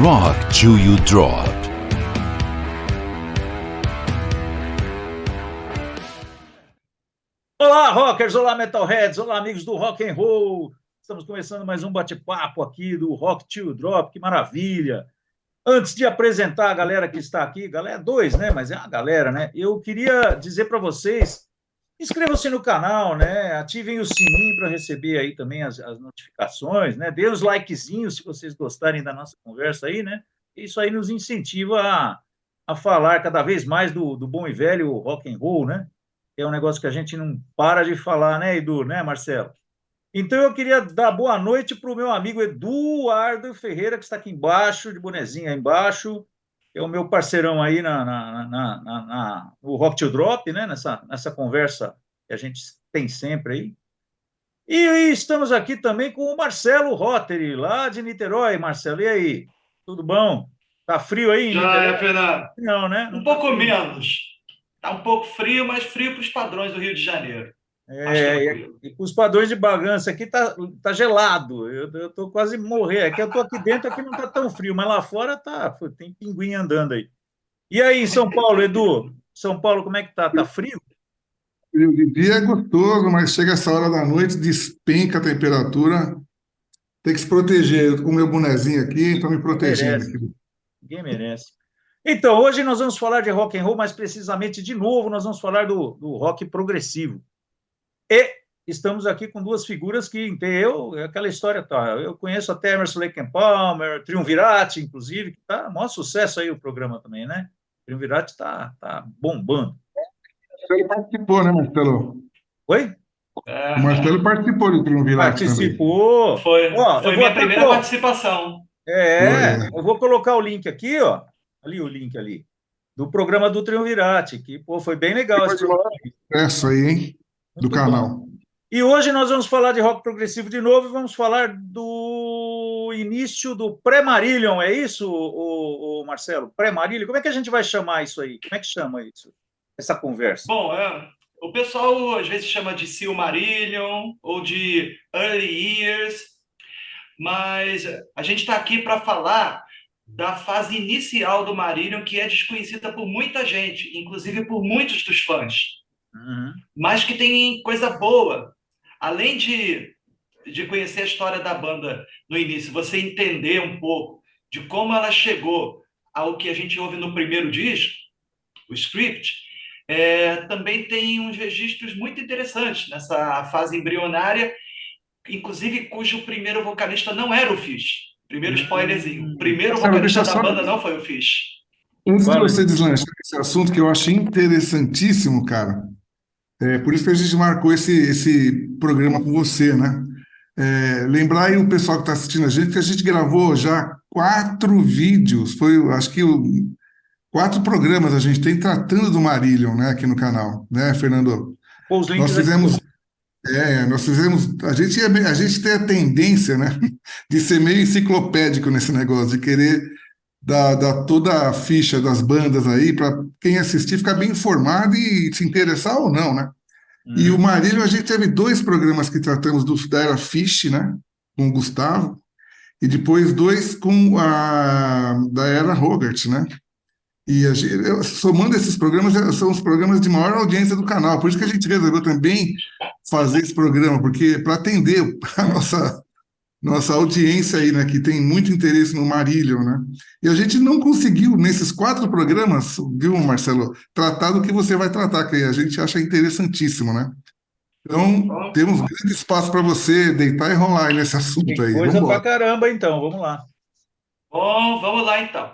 Rock Till You Drop. Olá, rockers! Olá, metalheads! Olá, amigos do rock and roll! Estamos começando mais um bate-papo aqui do Rock Till You Drop, que maravilha! Antes de apresentar a galera que está aqui, galera dois, né? Mas é uma galera, né? Eu queria dizer para vocês, inscrevam-se no canal, né? Ativem o sininho para receber aí também as notificações, né? Dê os likezinhos se vocês gostarem da nossa conversa aí, né? Isso aí nos incentiva a falar cada vez mais do bom e velho rock and roll, né? É um negócio que a gente não para de falar, né, Edu, né, Marcelo? Então eu queria dar boa noite para o meu amigo Eduardo Ferreira, que está aqui embaixo, de bonezinho aí embaixo, é o meu parceirão aí no Rock to Drop, né, nessa conversa que a gente tem sempre aí. E estamos aqui também com o Marcelo Rotary, lá de Niterói. Marcelo, e aí? Tudo bom? Tá frio aí em Já é, Niterói? Fernando. Não, né? Um Não tá pouco frio. menos. Está um pouco frio, mas frio para os padrões do Rio de Janeiro. Mais É, tranquilo. e com os padrões de Bragança aqui tá gelado. Eu tô quase morrer. É que eu tô aqui dentro, aqui não tá tão frio, mas lá fora tá, pô, tem pinguim andando aí. E aí, em São Paulo, Edu? São Paulo, como é que tá? Tá frio? De dia é gostoso, mas chega essa hora da noite, despenca a temperatura. Tem que se proteger. Eu tô com o meu bonezinho aqui, estou me Ninguém protegendo merece, aqui. ninguém merece. Então, hoje nós vamos falar de rock and roll, mais precisamente, de novo, nós vamos falar do rock progressivo. E estamos aqui com duas figuras que aquela história tá. Eu conheço até Emerson Lake and Palmer, Triunvirate, inclusive, que tá um maior sucesso aí o programa também, né? Triunvirate tá bombando. Marcelo participou, né, Marcelo? Oi? O Marcelo participou do Triunvirato também. Participou. Ó, eu Foi vou minha até primeira participação. Foi, eu vou colocar o link aqui, ó. Ali o link ali do programa do Triunvirate, que pô, foi bem legal esse Foi de programa. maior sucesso aí, hein? Do Muito bom. canal. E hoje nós vamos falar de rock progressivo de novo e vamos falar do início do pré-Marillion, é isso, o Marcelo? Pré-Marillion? Como é que a gente vai chamar isso aí? Como é que chama isso? Essa conversa? Bom, o pessoal às vezes chama de Silmarillion ou de Early Years, mas a gente está aqui para falar da fase inicial do Marillion, que é desconhecida por muita gente, inclusive por muitos dos fãs, Uhum. mas que tem coisa boa. Além de conhecer a história da banda no início, você entender um pouco de como ela chegou ao que a gente ouve no primeiro disco, o Script, também tem uns registros muito interessantes nessa fase embrionária, inclusive cujo primeiro vocalista não era o Fish. Primeiro spoilerzinho. O primeiro Marcelo, vocalista deixa da só. banda não foi o Fish. Antes de Fala você aí. deslanchar esse assunto, que eu achei interessantíssimo, cara, por isso que a gente marcou esse programa com você, né? Lembrar aí o pessoal que está assistindo a gente que a gente gravou já 4 vídeos, acho que 4 programas a gente tem tratando do Marillion, né, aqui no canal, né, Fernando? Pô, os Nós links aqui. fizemos, a gente tem a tendência, né, de ser meio enciclopédico nesse negócio, de querer dar toda a ficha das bandas aí para quem assistir ficar bem informado e se interessar ou não, né? E o Uhum. Marílio, a gente teve 2 programas que tratamos da era Fish, né? Com o Gustavo, e depois 2 com da era Hogarth, né? E somando esses programas, são os programas de maior audiência do canal. Por isso que a gente resolveu também fazer esse programa, porque para atender a nossa audiência aí, né? Que tem muito interesse no Marílio, né? E a gente não conseguiu, nesses 4 programas, viu, Marcelo, tratar do que você vai tratar, que a gente acha interessantíssimo, né? Então, Bom, temos grande espaço para você deitar e rolar aí nesse assunto Tem aí. Vamos coisa pra embora. caramba, então, vamos lá. bom, vamos lá então.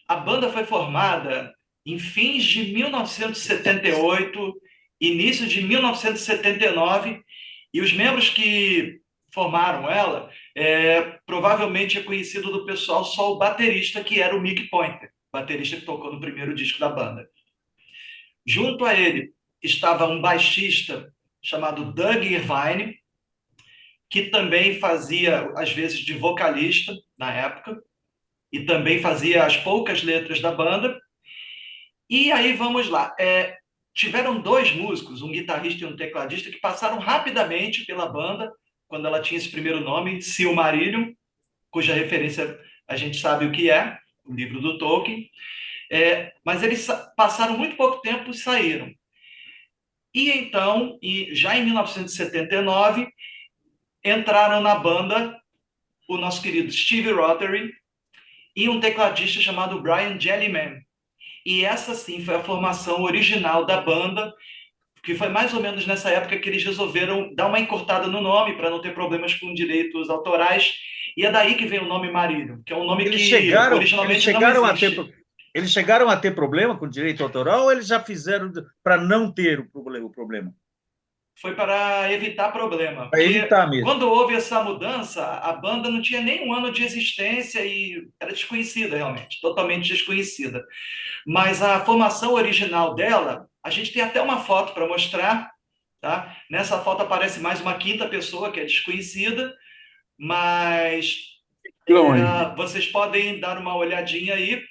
A banda foi formada em fins de 1978, início de 1979, e os membros que formaram ela, provavelmente é conhecido do pessoal só o baterista, que era o Mick Pointer, baterista que tocou no primeiro disco da banda. Junto a ele estava um baixista chamado Doug Irvine, que também fazia, às vezes, de vocalista na época, e também fazia as poucas letras da banda. E aí, vamos lá. Tiveram 2 músicos, um guitarrista e um tecladista, que passaram rapidamente pela banda, quando ela tinha esse primeiro nome, Silmarillion, cuja referência a gente sabe o que é, o livro do Tolkien. Mas eles passaram muito pouco tempo e saíram. E então, já em 1979, entraram na banda o nosso querido Steve Rothery e um tecladista chamado Brian Jellyman. E essa, sim, foi a formação original da banda, que foi mais ou menos nessa época que eles resolveram dar uma encurtada no nome para não ter problemas com direitos autorais. E é daí que vem o nome Marillion, que é um nome que originalmente não existe. Eles chegaram a ter problema com direito autoral ou eles já fizeram para não ter o problema? Foi para evitar problema. Para evitar mesmo. Quando houve essa mudança, a banda não tinha nem um ano de existência e era desconhecida realmente, totalmente desconhecida. Mas a formação original dela, a gente tem até uma foto para mostrar, tá? Nessa foto aparece mais uma quinta pessoa que é desconhecida, mas vocês podem dar uma olhadinha aí.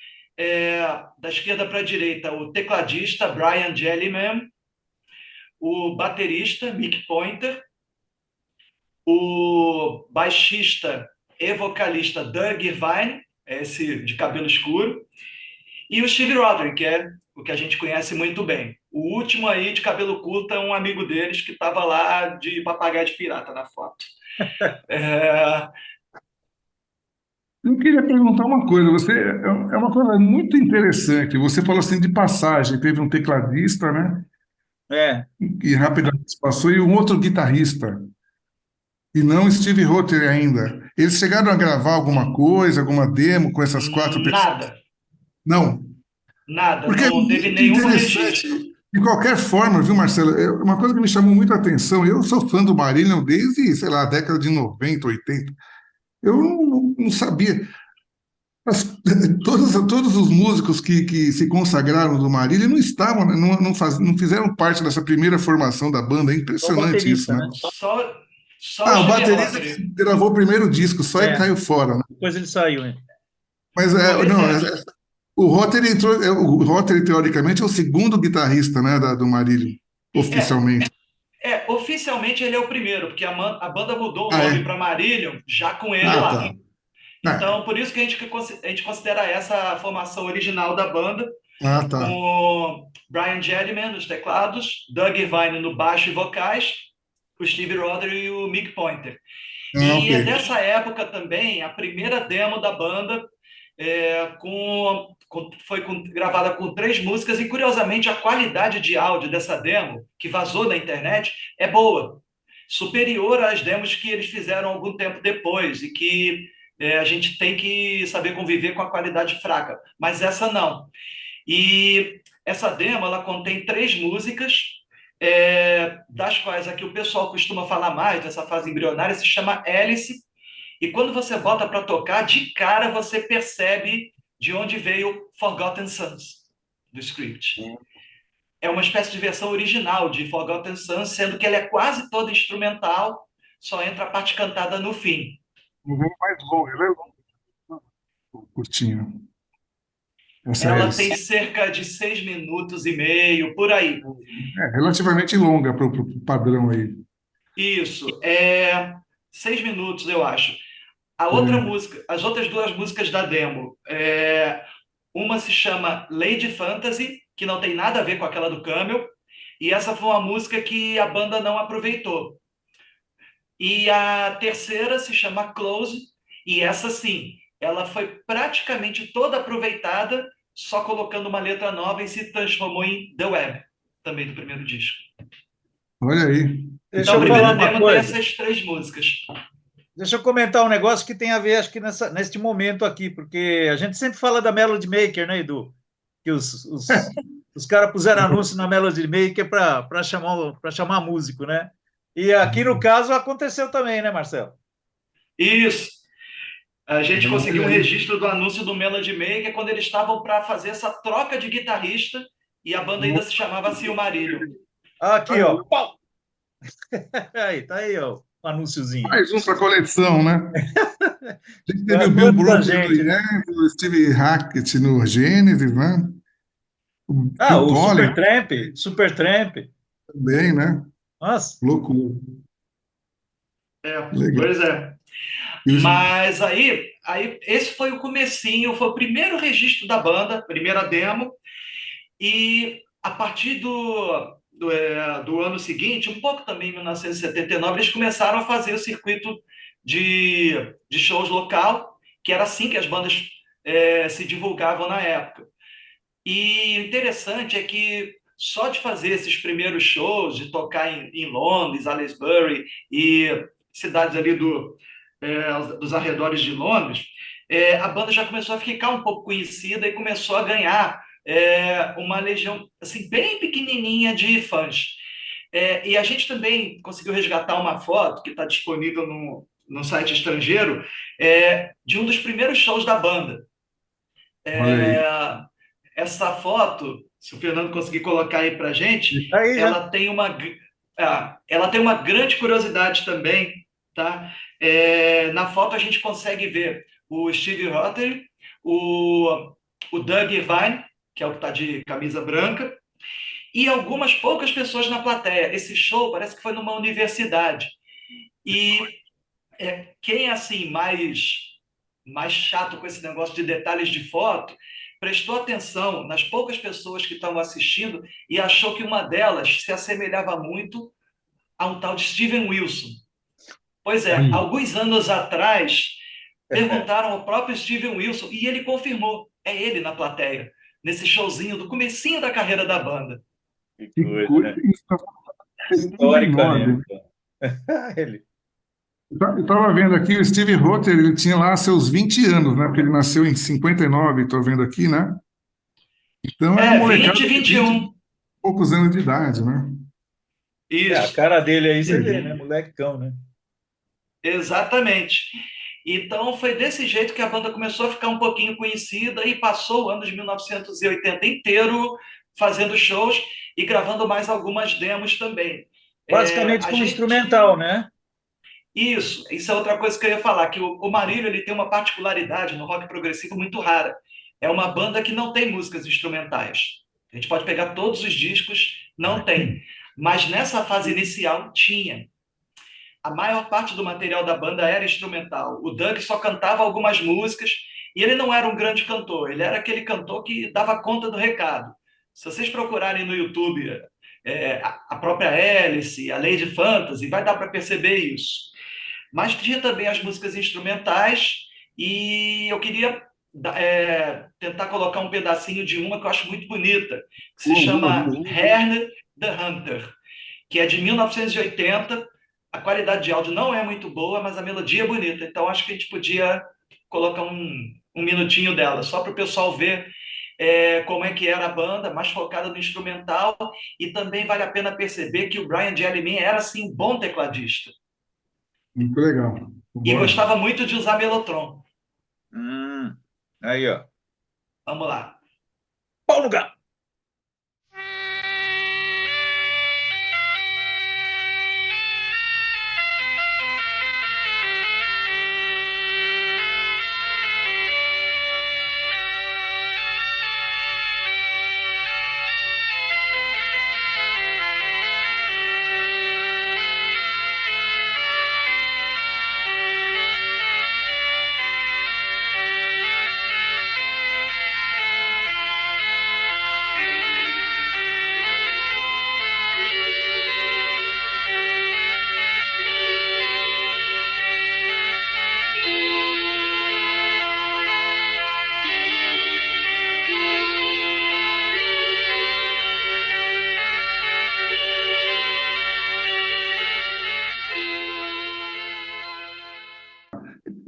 Da esquerda para a direita, o tecladista Brian Jellyman, o baterista Mick Pointer, o baixista e vocalista Doug Irvine, esse de cabelo escuro, e o Steve Rothery, que é o que a gente conhece muito bem. O último aí de cabelo curto é um amigo deles que estava lá de papagaio de pirata na foto. Eu queria perguntar uma coisa, é uma coisa muito interessante. Você falou assim de passagem, teve um tecladista, né? E rapidamente passou, e um outro guitarrista. E não Steve Rothery ainda. Eles chegaram a gravar alguma coisa, alguma demo com essas 4 pessoas? Nada. Não? Nada, porque não teve nenhum registro. De qualquer forma, viu, Marcelo? Uma coisa que me chamou muita atenção, eu sou fã do Marillion desde, sei lá, a década de 90, 80. Eu não sabia. Todos os músicos que se consagraram do Marília não estavam, não fizeram parte dessa primeira formação da banda. É impressionante isso, né? Só o baterista que gravou o primeiro disco, só ele caiu fora, né? Depois ele saiu, né? Mas o Rothery entrou, o Rothery, teoricamente, é o segundo guitarrista, né, do Marillion, oficialmente. Oficialmente ele é o primeiro, porque a banda mudou o nome para Marillion já com ele lá. Tá. Então, por isso que a gente considera essa a formação original da banda, tá. com Brian Jellyman nos teclados, Doug Irvine no baixo e vocais, o Steve Rothery e o Mick Pointer. É dessa época também a primeira demo da banda, foi gravada com 3 músicas, e curiosamente a qualidade de áudio dessa demo, que vazou na internet, é boa, superior às demos que eles fizeram algum tempo depois, e que a gente tem que saber conviver com a qualidade fraca, mas essa não. E essa demo, ela contém 3 músicas, das quais aqui o pessoal costuma falar mais, dessa fase embrionária, se chama Hélice, e quando você bota para tocar, de cara você percebe de onde veio Forgotten Sons, do script. É uma espécie de versão original de Forgotten Sons, sendo que ela é quase toda instrumental, só entra a parte cantada no fim. Mais longo, ele é longo. Curtinho. Ela tem cerca de 6 minutos e meio, por aí. Relativamente longa para o padrão aí. Isso, 6 minutos, eu acho. As outras 2 músicas da demo, uma se chama Lady Fantasy, que não tem nada a ver com aquela do Camel, e essa foi uma música que a banda não aproveitou. E a terceira se chama Close, e essa sim, ela foi praticamente toda aproveitada, só colocando uma letra nova, e se transformou em The Web, também do primeiro disco. Olha aí. Deixa eu falar uma coisa. Tem essas 3 músicas. Deixa eu comentar um negócio que tem a ver, acho que neste momento aqui, porque a gente sempre fala da Melody Maker, né, Edu? Que os caras puseram anúncio na Melody Maker para chamar músico, né? E aqui, no caso, aconteceu também, né, Marcelo? Isso. A gente conseguiu um registro do anúncio do Melody Maker quando eles estavam para fazer essa troca de guitarrista, e a banda ainda se chamava Silmarillion. Aqui, ó. Pau! Aí, tá aí, ó, o anúnciozinho. Mais um para coleção, né? A gente teve o Bill Brooks o Steve Hackett no Genesis, né? O Supertramp. Também, né? Nossa. Loucura. Pois é. Mas aí esse foi o comecinho, foi o primeiro registro da banda, primeira demo, e a partir do ano seguinte, um pouco também em 1979, eles começaram a fazer o circuito de shows local, que era assim que as bandas se divulgavam na época. E o interessante é que só de fazer esses primeiros shows, de tocar em Londres, Aylesbury e cidades ali dos arredores de Londres, a banda já começou a ficar um pouco conhecida e começou a ganhar uma legião assim, bem pequenininha de fãs. E a gente também conseguiu resgatar uma foto que está disponível no site estrangeiro de um dos primeiros shows da banda. Olha aí. Essa foto, se o Fernando conseguir colocar aí para a gente, Aí já. ela tem uma grande curiosidade também, tá? Na foto a gente consegue ver o Steve Rothery, o Doug Irvine, que é o que está de camisa branca, e algumas poucas pessoas na plateia. Esse show parece que foi numa universidade. E quem é assim mais chato com esse negócio de detalhes de foto, prestou atenção nas poucas pessoas que estavam assistindo e achou que uma delas se assemelhava muito a um tal de Steven Wilson. Pois é, Olha. alguns anos atrás, perguntaram ao próprio Steven Wilson e ele confirmou, é ele na plateia, nesse showzinho do comecinho da carreira da banda. Que Que coisa, coisa. né? Isso está Histórica mesmo. 79. Ele. Eu estava vendo aqui, o Steve Rothery, ele tinha lá seus 20 anos, né? Porque ele nasceu em 59, estou vendo aqui, né? Então era molecada 20 e de 20 e 21. poucos anos de idade, né? A Isso, cara dele aí você vê, né? Legal. Molecão, né? exatamente. Então foi desse jeito que a banda começou a ficar um pouquinho conhecida e passou o ano de 1980 inteiro fazendo shows e gravando mais algumas demos também. Basicamente A com gente instrumental, né? isso é outra coisa que eu ia falar, que o Marílio ele tem uma particularidade no rock progressivo muito rara. É uma banda que não tem músicas instrumentais. A gente pode pegar todos os discos, não tem. Mas nessa fase inicial tinha. A maior parte do material da banda era instrumental. O Doug só cantava algumas músicas e ele não era um grande cantor, ele era aquele cantor que dava conta do recado. Se vocês procurarem no YouTube a própria Alice, a Lady Fantasy, vai dar para perceber isso. Mas tinha também as músicas instrumentais e eu queria tentar colocar um pedacinho de uma que eu acho muito bonita, que se Boa, boa, chama boa. Herne the Hunter, que é de 1980. A qualidade de áudio não é muito boa, mas a melodia é bonita. Então acho que a gente podia colocar um minutinho dela, só para o pessoal ver como é que era a banda, mais focada no instrumental, e também vale a pena perceber que o Brian Jellyman era assim um bom tecladista Muito legal. e Bora. gostava muito de usar Mellotron. Hum, aí, ó. Vamos lá. Qual lugar?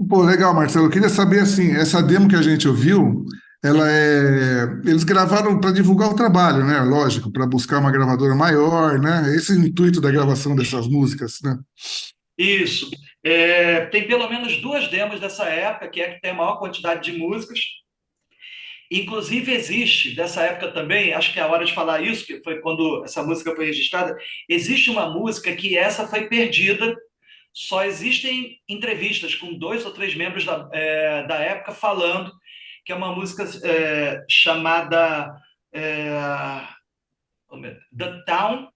Pô, legal, Marcelo. Eu queria saber assim, essa demo que a gente ouviu, eles gravaram para divulgar o trabalho, né? Lógico, para buscar uma gravadora maior, né? Esse é o intuito da gravação dessas músicas, né? Isso. Tem pelo menos duas demos dessa época, que é a que tem a maior quantidade de músicas. Inclusive, existe, dessa época também, acho que é a hora de falar isso, que foi quando essa música foi registrada, existe uma música que essa foi perdida, só existem entrevistas com 2 ou 3 membros da época falando que é uma música chamada The Town,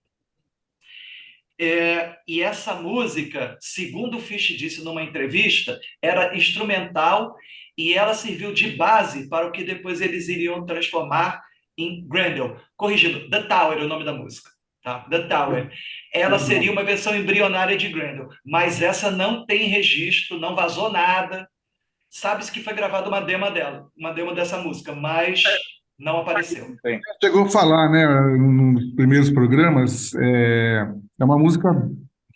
E essa música, segundo o Fish disse numa entrevista, era instrumental e ela serviu de base para o que depois eles iriam transformar em Grendel. Corrigindo, The Tower é o nome da música. Tá? The Tower. Ela seria uma versão embrionária de Grendel, mas essa não tem registro, não vazou nada. Sabe-se que foi gravada uma demo dela, uma demo dessa música, mas não apareceu. Chegou a falar, né, nos primeiros programas, é uma música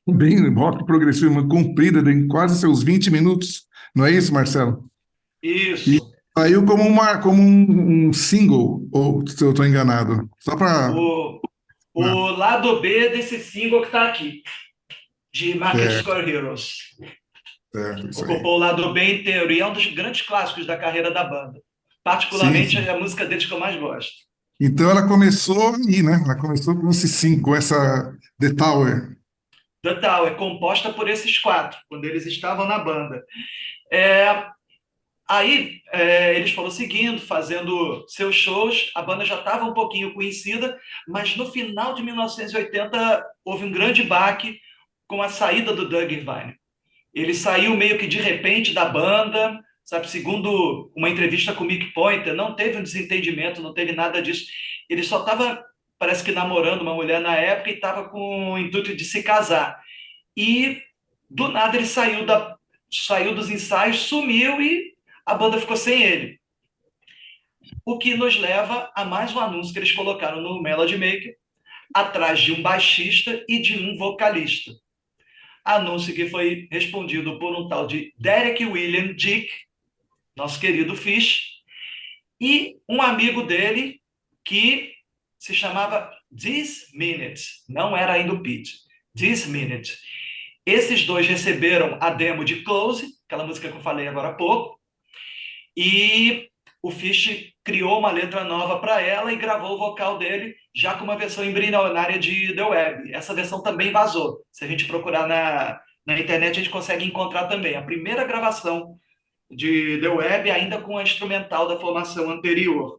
bem rock progressivo, comprida, tem quase seus 20 minutos, não é isso, Marcelo? Isso. E saiu como um single, ou se eu estou enganado, só para... O lado B desse single que está aqui, de Market Square Heroes. Isso aí. Ocupou o lado B inteiro, e é um dos grandes clássicos da carreira da banda. Particularmente, Sim. é a música deles que eu mais gosto. Então ela começou aí, né? Ela começou com esse single, com essa The Tower. The Tower, composta por esses 4, quando eles estavam na banda. Aí eles foram seguindo, fazendo seus shows, a banda já estava um pouquinho conhecida, mas no final de 1980 houve um grande baque com a saída do Doug Irvine. Ele saiu meio que de repente da banda, sabe? Segundo uma entrevista com o Mick Pointer, não teve um desentendimento, não teve nada disso. Ele só estava, parece que namorando uma mulher na época e estava com o intuito de se casar. E do nada ele saiu dos ensaios, sumiu e a banda ficou sem ele. O que nos leva a mais um anúncio que eles colocaram no Melody Maker, atrás de um baixista e de um vocalista. Anúncio que foi respondido por um tal de Derek William Dick, nosso querido Fish, e um amigo dele que se chamava This Minute, não era ainda o Pete, This Minute. Esses dois receberam a demo de Close, aquela música que eu falei agora há pouco, e o Fish criou uma letra nova para ela e gravou o vocal dele já com uma versão embrionária de The Web. Essa versão também vazou. Se a gente procurar na internet, a gente consegue encontrar também. A primeira gravação de The Web ainda com a instrumental da formação anterior.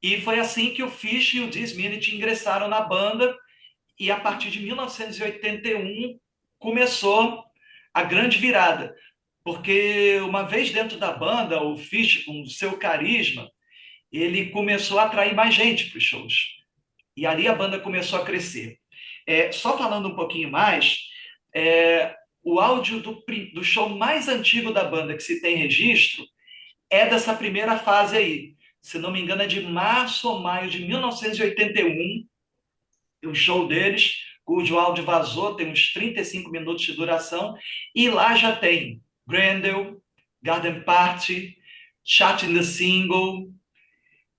E foi assim que o Fish e o This Minute ingressaram na banda, e a partir de 1981 começou a grande virada. Porque uma vez dentro da banda, o Fish, com o seu carisma, ele começou a atrair mais gente para os shows. E ali a banda começou a crescer. Só falando um pouquinho mais, o áudio do show mais antigo da banda que se tem registro é dessa primeira fase aí. Se não me engano, é de março ou maio de 1981, o show deles, cujo áudio vazou, tem uns 35 minutos de duração, e lá já tem Grendel, Garden Party, Chat in the Single.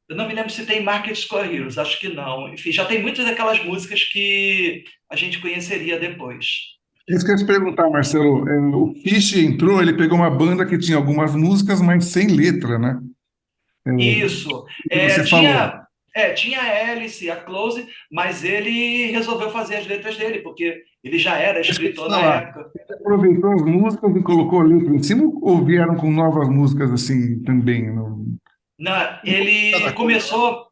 Eu não me lembro se tem Market Square Heroes, acho que não. Enfim, já tem muitas daquelas músicas que a gente conheceria depois. Isso que eu ia te perguntar, Marcelo. O Fish entrou, ele pegou uma banda que tinha algumas músicas, mas sem letra, né? Isso. Você falou. Tinha a Alice, a Close, mas ele resolveu fazer as letras dele, porque ele já era escritor na época. Ele aproveitou as músicas e colocou a letra em cima, ou vieram com novas músicas assim também? Não, ele começou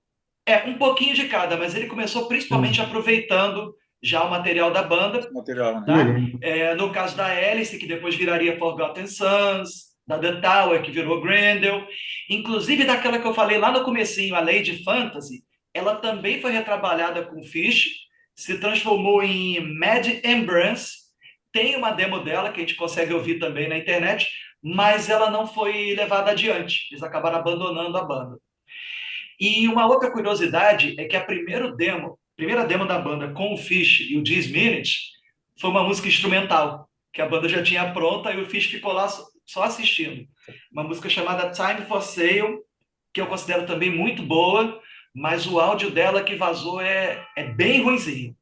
um pouquinho de cada, mas ele começou principalmente aproveitando já o material da banda. Material, né? Tá? No caso da Alice, que depois viraria Forgotten Sons, da The Tower, que virou Grendel, inclusive daquela que eu falei lá no comecinho, a Lady Fantasy, ela também foi retrabalhada com Fish, se transformou em Mad Embrace. Tem uma demo dela que a gente consegue ouvir também na internet, mas ela não foi levada adiante. Eles acabaram abandonando a banda. E uma outra curiosidade é que a primeira demo da banda com o Fish e o This Minute foi uma música instrumental, que a banda já tinha pronta e o Fish ficou lá só assistindo. Uma música chamada Time for Sale, que eu considero também muito boa, mas o áudio dela que vazou é bem ruinzinho.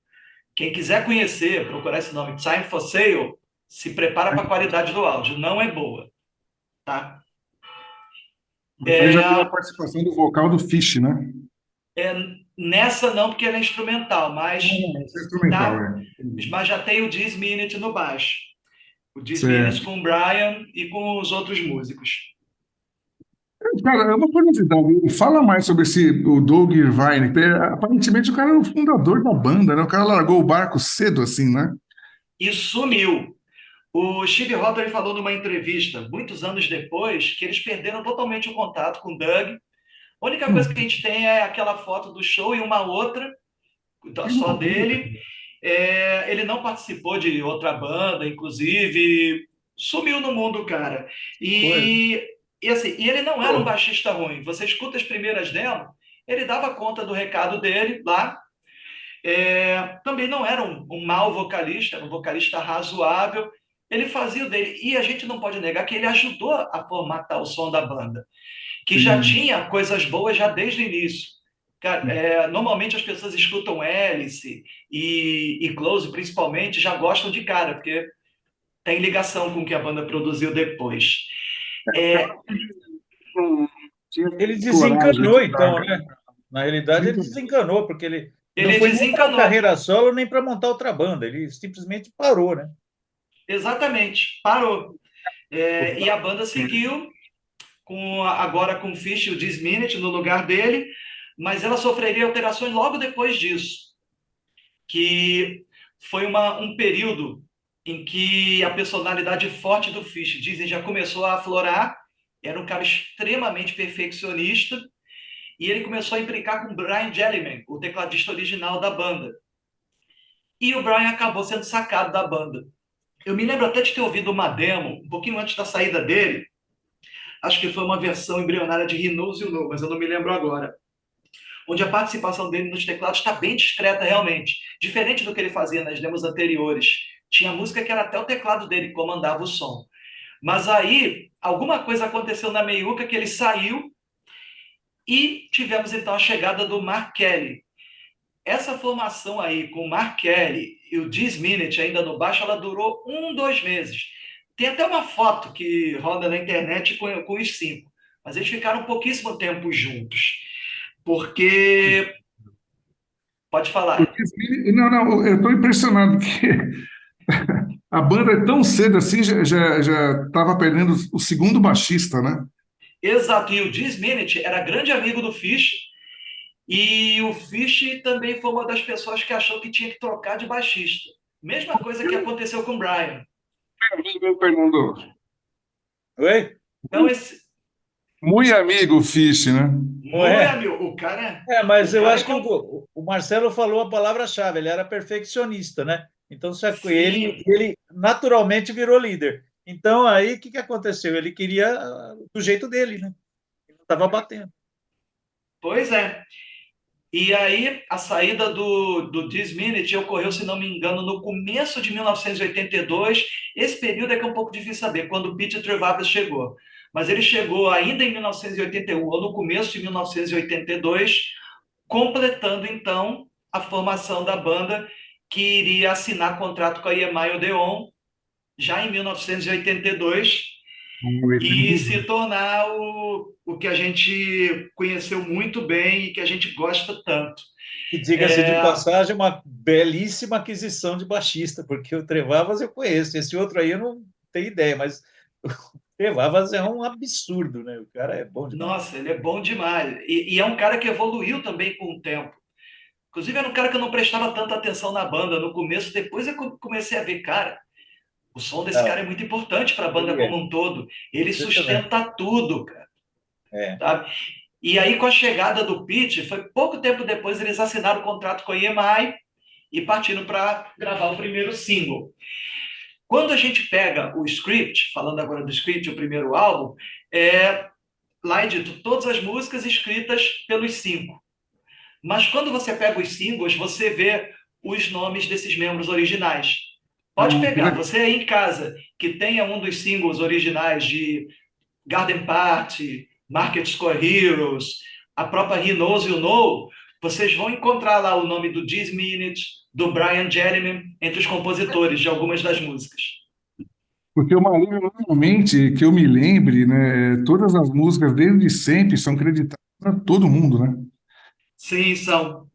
Quem quiser conhecer, procurar esse nome, Time for Sale, se prepara para a qualidade do áudio. Não é boa. Tá? Já viu a participação do vocal do Fish, né? Nessa não, porque ela é instrumental, mas, mas já tem o This Minute no baixo. O This Minute com o Brian e com os outros músicos. Cara, é uma curiosidade. Fala mais sobre o Doug Irvine. Aparentemente o cara era o fundador da banda, né? O cara largou o barco cedo, assim, né? E sumiu. O Steve Hodder falou numa entrevista, muitos anos depois, que eles perderam totalmente o contato com o Doug. A única coisa que a gente tem é aquela foto do show e uma outra, só dele. Ele não participou de outra banda, inclusive, sumiu no mundo, cara. Coisa. E ele não era um baixista ruim. Você escuta as primeiras demos, ele dava conta do recado dele lá. Também não era um mau vocalista, era um vocalista razoável. Ele fazia o dele. E a gente não pode negar que ele ajudou a formatar o som da banda, que já Sim. tinha coisas boas já desde o início. Cara, normalmente as pessoas escutam Alice e Close, principalmente, já gostam de cara, porque tem ligação com o que a banda produziu depois. Não tinha Ele coragem desencanou, de então, né? Na realidade, ele desencanou, porque ele não Ele foi nem para desencanou, carreira solo, nem para montar outra banda. Ele simplesmente parou, né? exatamente, parou. E a banda seguiu, agora com o Fish e o This Minute no lugar dele, mas ela sofreria alterações logo depois disso, que foi um período em que a personalidade forte do Fish, dizem, já começou a aflorar. Era um cara extremamente perfeccionista, e ele começou a implicar com o Brian Jellyman, o tecladista original da banda. E o Brian acabou sendo sacado da banda. Eu me lembro até de ter ouvido uma demo, um pouquinho antes da saída dele, acho que foi uma versão embrionária de He Knows You Know, mas eu não me lembro agora, onde a participação dele nos teclados está bem discreta realmente, diferente do que ele fazia nas demos anteriores. Tinha música que era até o teclado dele que comandava o som. Mas aí, alguma coisa aconteceu na meiuca que ele saiu e tivemos então a chegada do Mark Kelly. Essa formação aí com o Mark Kelly e o This Minute ainda no baixo, ela durou 2 meses. Tem até uma foto que roda na internet com os cinco, mas eles ficaram pouquíssimo tempo juntos. Porque. Pode falar. Não, não, eu estou impressionado que a banda é tão cedo assim, já estava perdendo o segundo baixista, né? Exato. E o This Minute era grande amigo do Fish. E o Fish também foi uma das pessoas que achou que tinha que trocar de baixista. Mesma coisa que aconteceu com o Brian. Fernando. Oi? Então, esse. Muito amigo, Fish, né? Não Muito é? amigo. O cara. Mas O eu cara é acho que o Marcelo falou a palavra-chave, ele era perfeccionista, né? Então, só que ele, Sim. ele naturalmente virou líder. Então, aí, o que que aconteceu? Ele queria do jeito dele, né? Ele não estava batendo. Pois é. E aí, a saída do This Minute ocorreu, se não me engano, no começo de 1982. Esse período é que é um pouco difícil saber, quando o Pete Trevavas chegou. Mas ele chegou ainda em 1981, ou no começo de 1982, completando, então, a formação da banda, que iria assinar contrato com a EMI Odeon, já em 1982, e se tornar o que a gente conheceu muito bem e que a gente gosta tanto. E diga-se de passagem, uma belíssima aquisição de baixista, porque o Trevavas eu conheço, esse outro aí eu não tenho ideia, mas o Trevavas é um absurdo, né? O cara é bom demais. Nossa, ele é bom demais. E é um cara que evoluiu também com o tempo. Inclusive, era um cara que eu não prestava tanta atenção na banda no começo, depois eu comecei a ver, cara, o som desse Não, cara é muito importante para a banda ele é, como um todo. Ele impressionante. sustenta tudo, cara. É. Sabe? E aí, com a chegada do Pete, foi pouco tempo depois eles assinaram o contrato com a EMI e partiram para gravar o primeiro single. Quando a gente pega o Script, falando agora do Script, o primeiro álbum, lá é dito todas as músicas escritas pelos cinco. Mas quando você pega os singles, você vê os nomes desses membros originais. Pode pegar, você aí em casa, que tenha um dos singles originais de Garden Party, Market Square Heroes, a própria He Knows You Know, vocês vão encontrar lá o nome do This Minute, do Brian Jellyman, entre os compositores de algumas das músicas. Porque o Marinho, normalmente, que eu me lembre, né, todas as músicas desde sempre são creditadas a todo mundo, né? Sim, são.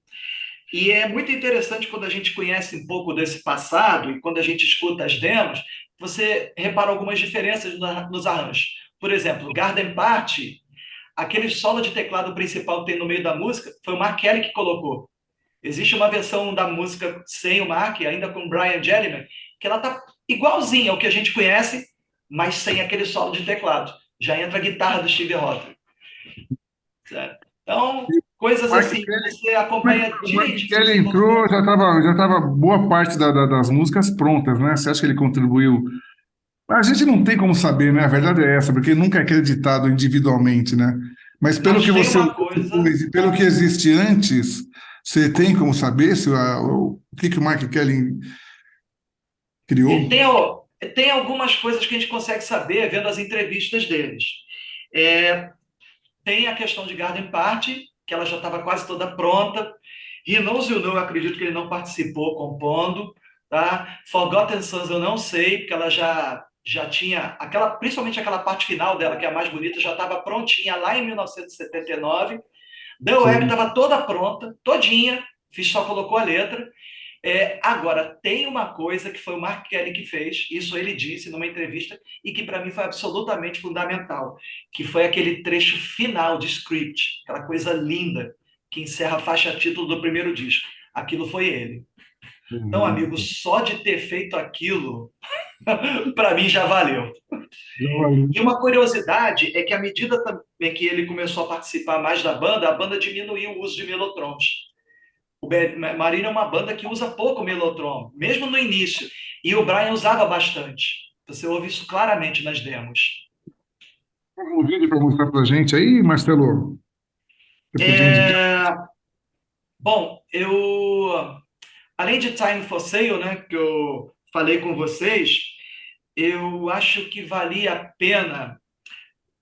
E é muito interessante quando a gente conhece um pouco desse passado e quando a gente escuta as demos, você repara algumas diferenças nos arranjos. Por exemplo, Garden Party, aquele solo de teclado principal que tem no meio da música foi o Mark Kelly que colocou. Existe uma versão da música sem o Mark, ainda com o Brian Gelman, que ela tá igualzinha ao que a gente conhece, mas sem aquele solo de teclado. Já entra a guitarra do Steve Rothery. Certo? Então, coisas Mark assim, Kelly, você acompanha o Mark direitinho o Kelly entrou, desenvolvimento. já tava boa parte das músicas prontas, né? Você acha que ele contribuiu? A gente não tem como saber, né? A verdade é essa, porque nunca é acreditado individualmente, né? Mas pelo que Mas tem você uma ouviu coisa, depois e pelo que existe antes, você tem como saber se o que o Mark Kelly criou? tem, tem algumas coisas que a gente consegue saber vendo as entrevistas deles. É, tem a questão de Garden Party, que ela já estava quase toda pronta. He Knows You Know, eu acredito que ele não participou compondo. Tá? Forgotten Sons eu não sei, porque ela já tinha, principalmente aquela parte final dela, que é a mais bonita, já estava prontinha lá em 1979. The Web Sim. estava toda pronta, todinha, Fish só colocou a letra. Agora, tem uma coisa que foi o Mark Kelly que fez, isso ele disse numa entrevista, e que para mim foi absolutamente fundamental, que foi aquele trecho final de Script, aquela coisa linda que encerra a faixa título do primeiro disco. Aquilo foi ele. Então, amigo, só de ter feito aquilo, para mim já valeu. E uma curiosidade é que à medida também que ele começou a participar mais da banda, a banda diminuiu o uso de melotrons. O Marília é uma banda que usa pouco Mellotron, mesmo no início. E o Brian usava bastante. Você ouve isso claramente nas demos. Um vídeo para mostrar pra gente aí, Marcelo? Você podia indicar? É... Bom, além de Time for Sale, né, que eu falei com vocês, eu acho que valia a pena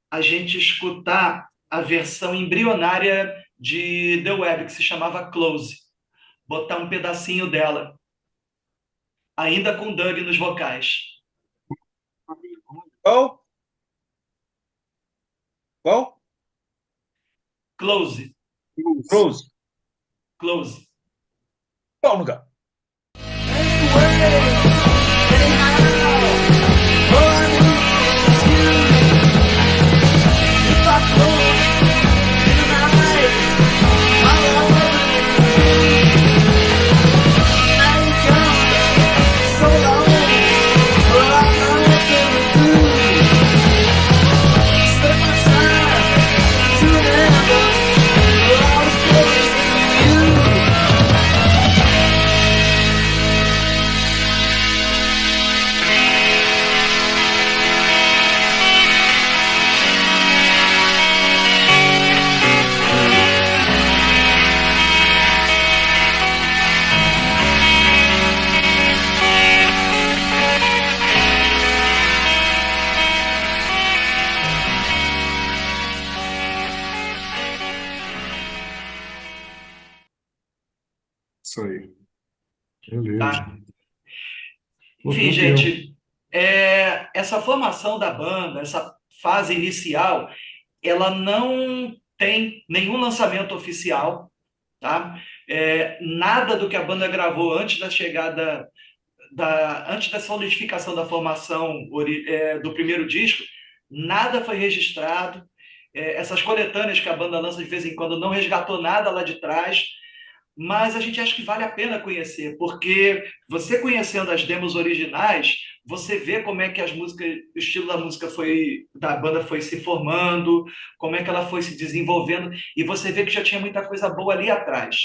a gente escutar a versão embrionária de The Web, que se chamava Close. Botar um pedacinho dela, ainda com Doug nos vocais. Qual? Qual? Close, Close. close. Qual lugar? Isso aí. Beleza. Tá? Pô, Enfim, campeão. gente, essa formação da banda, essa fase inicial, ela não tem nenhum lançamento oficial, tá? Nada do que a banda gravou antes da chegada, antes da solidificação da formação do primeiro disco, nada foi registrado. Essas coletâneas que a banda lança de vez em quando não resgatou nada lá de trás, mas a gente acha que vale a pena conhecer, porque você conhecendo as demos originais, você vê como é que as músicas, o estilo da música da banda foi se formando, como é que ela foi se desenvolvendo, e você vê que já tinha muita coisa boa ali atrás.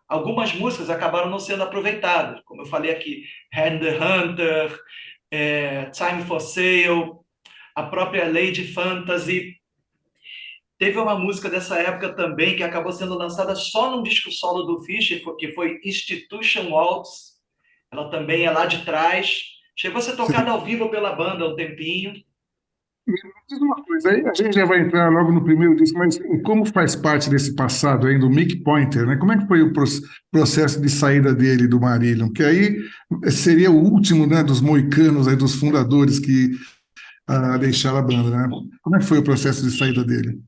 Algumas músicas acabaram não sendo aproveitadas, como eu falei aqui, Hand the Hunter, Time for Sale, a própria Lady Fantasy. Teve uma música dessa época também que acabou sendo lançada só num disco solo do Fischer, que foi Institution Waltz. Ela também é lá de trás. Chegou a ser tocada ao vivo pela banda há um tempinho. Diz uma coisa, aí a gente já vai entrar logo no primeiro disco, mas como faz parte desse passado aí do Mick Pointer, né? Como é que foi o processo de saída dele do Marillion? Que aí seria o último, né, dos moicanos aí, dos fundadores que deixaram a banda, né? Como é que foi o processo de saída dele?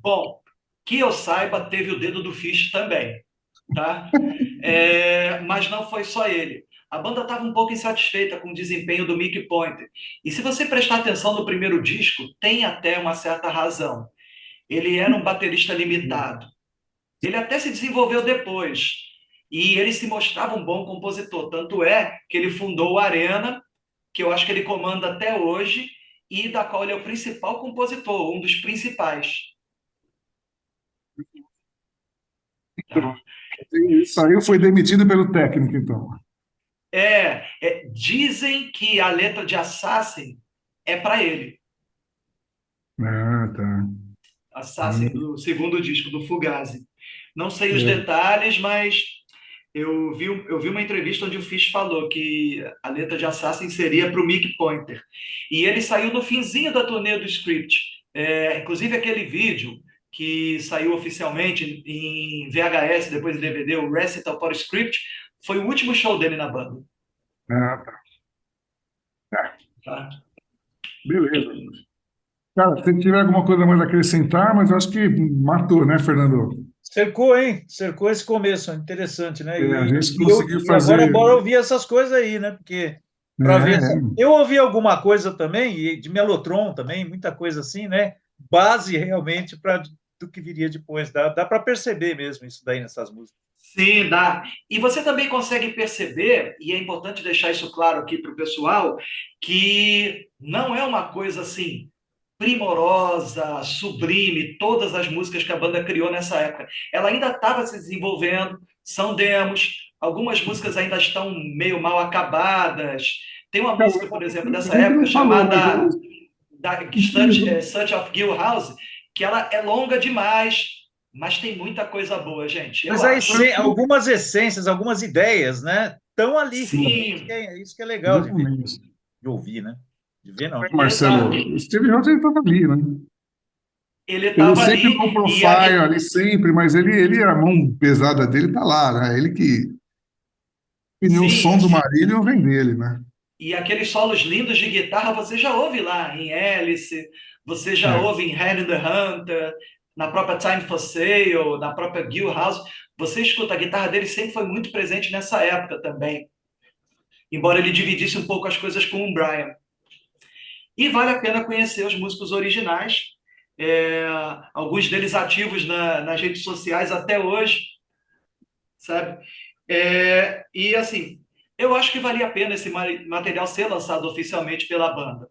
Bom, que eu saiba, teve o dedo do Fish também, tá? Mas não foi só ele. A banda estava um pouco insatisfeita com o desempenho do Mick Pointer. E se você prestar atenção no primeiro disco, tem até uma certa razão. Ele era um baterista limitado. Ele até se desenvolveu depois. E ele se mostrava um bom compositor. Tanto é que ele fundou o Arena, que eu acho que ele comanda até hoje, e da qual ele é o principal compositor, um dos principais. Tá? Saiu, foi demitido pelo técnico, então. Dizem que a letra de Assassin é para ele. Ah, tá. Assassin, do segundo disco, do Fugazi. Não sei os É. detalhes, mas eu vi uma entrevista onde o Fish falou que a letra de Assassin seria para o Mick Pointer. E ele saiu no finzinho da turnê do Script. Inclusive aquele vídeo que saiu oficialmente em VHS, depois em DVD, o Recital for Script, foi o último show dele na banda. Ah, tá. Tá? Beleza. Cara, se tiver alguma coisa mais a acrescentar, mas eu acho que matou, né, Fernando? Cercou, hein? Cercou esse começo, interessante, né? A E, gente e eu, conseguiu e agora, fazer. bora ouvir essas coisas aí, né? Porque para ver. Eu ouvi alguma coisa também, e de Mellotron também, muita coisa assim, né? Base realmente do que viria depois. Dá para perceber mesmo isso daí nessas músicas. Sim, dá. E você também consegue perceber, e é importante deixar isso claro aqui para o pessoal, que não é uma coisa assim primorosa, sublime, todas as músicas que a banda criou nessa época. Ela ainda estava se desenvolvendo, são demos, algumas músicas ainda estão meio mal acabadas. Tem uma música, por exemplo, A dessa gente época não falou, mas chamada Search of Gill House, que ela é longa demais, mas tem muita coisa boa, gente. Eu Mas aí, acho. algumas essências, algumas ideias, né? Estão ali. Sim, Isso que é legal de ver, exatamente. de ouvir, né? De ver, não. De Marcelo, exato. o Steve Jobs ele estava ali, né? Ele Ele estava sempre ali low e profile, ali sempre, mas a mão pesada dele tá lá, né? Ele que pneu o sim, som do Marillion vem dele, né? e aqueles solos lindos de guitarra você já ouve lá em Alice, você já É. ouve em Head in the Hunter, na própria Time for Sale, na própria Gill House. Você escuta, a guitarra dele sempre foi muito presente nessa época também, embora ele dividisse um pouco as coisas com o Brian. E vale a pena conhecer os músicos originais, é, alguns deles ativos nas redes sociais até hoje, sabe? E assim, eu acho que valia a pena esse material ser lançado oficialmente pela banda,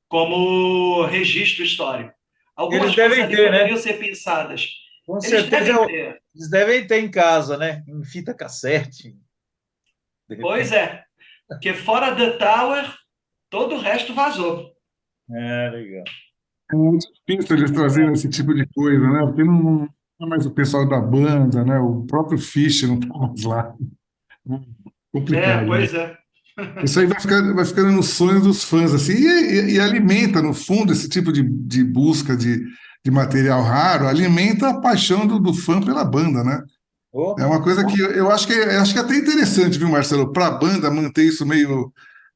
como registro histórico. Eles Algumas coisas devem ali ter, né? poderiam ser pensadas. Com Eles certeza, devem ter. eles devem ter em casa, né? Em fita cassete, de Pois repente. é, que fora The Tower, todo o resto vazou. Legal. É muito difícil eles trazerem esse tipo de coisa, né? Porque não é mais o pessoal da banda, né? O próprio Fish não tá mais lá. Complicado, né? Pois é. Isso aí vai ficando nos sonhos dos fãs, assim, e alimenta, no fundo, esse tipo de busca de material raro, alimenta a paixão do fã pela banda, né? É Oh, uma coisa que eu acho que é até interessante, viu, Marcelo, para a banda manter isso meio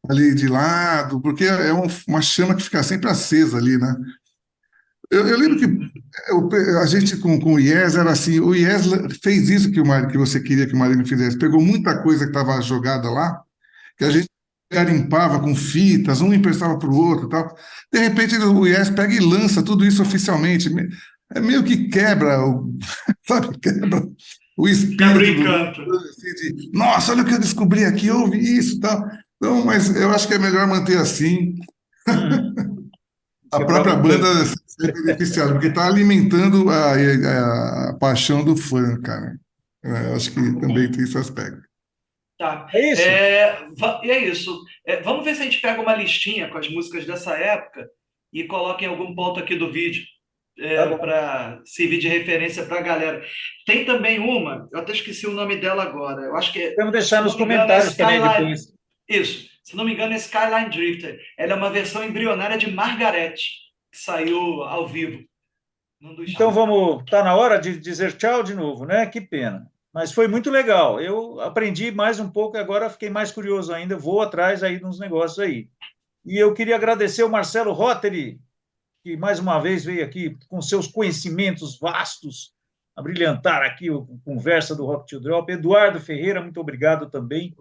ali de lado, porque é uma chama que fica sempre acesa ali, né? Eu lembro que a gente com o Yes era assim, o Yes fez isso que você queria que o Marinho fizesse, pegou muita coisa que estava jogada lá, que a gente garimpava com fitas, um emprestava para o outro e tal. De repente o Yes pega e lança tudo isso oficialmente. É meio que quebra, sabe, quebra o Quebra o espírito encanto. assim, nossa, olha o que eu descobri aqui, houve isso e tal. Então, mas eu acho que é melhor manter assim, uhum. a Quebrar o própria banda encanto. ser beneficiada, porque está alimentando a paixão do fã, cara. Eu acho que também tem esse aspecto. Tá. É isso? E é isso. Vamos ver se a gente pega uma listinha com as músicas dessa época e coloca em algum ponto aqui do vídeo, Tá bom. para servir de referência para a galera. Tem também uma, eu até esqueci o nome dela agora. Eu acho que, Vamos deixar se nos não me engano, é comentários também Skyline. depois. Isso. Se não me engano, é Skyline Drifter. Ela é uma versão embrionária de Margaret, que saiu ao vivo num dos Então shows. vamos, tá na hora de dizer tchau de novo, né? Que pena. Mas foi muito legal. Eu aprendi mais um pouco e agora fiquei mais curioso ainda. Vou atrás aí nos negócios aí. E eu queria agradecer o Marcelo Rotary, que mais uma vez veio aqui com seus conhecimentos vastos a brilhantar aqui a conversa do Rock to Drop. Eduardo Ferreira, muito obrigado também.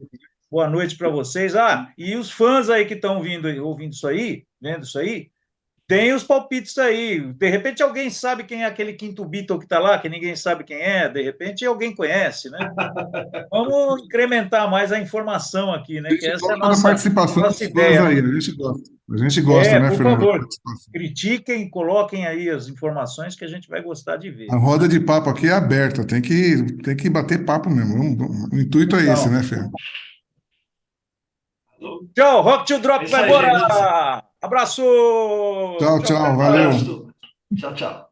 Boa noite para vocês. E os fãs aí que estão ouvindo isso aí, vendo isso aí, Tem os palpites aí. De repente alguém sabe quem é aquele quinto Beatle que está lá, que ninguém sabe quem é. De repente alguém conhece, né? Vamos incrementar mais a informação aqui, A né? Que gente essa é a gosta da participação nossa dos fãs ideia, aí, né? a gente gosta. A gente gosta, né, Por Fernando, da favor, participação. critiquem, coloquem aí as informações que a gente vai gostar de A ver. roda de papo aqui é aberta, tem que bater papo mesmo. O intuito é esse, Então, né, Fer? tchau, Rock to É Drop isso vai aí, gente. embora! Abraço! Tchau, Tchau, tchau, Um valeu. abraço, tchau! turma. Tchau, tchau.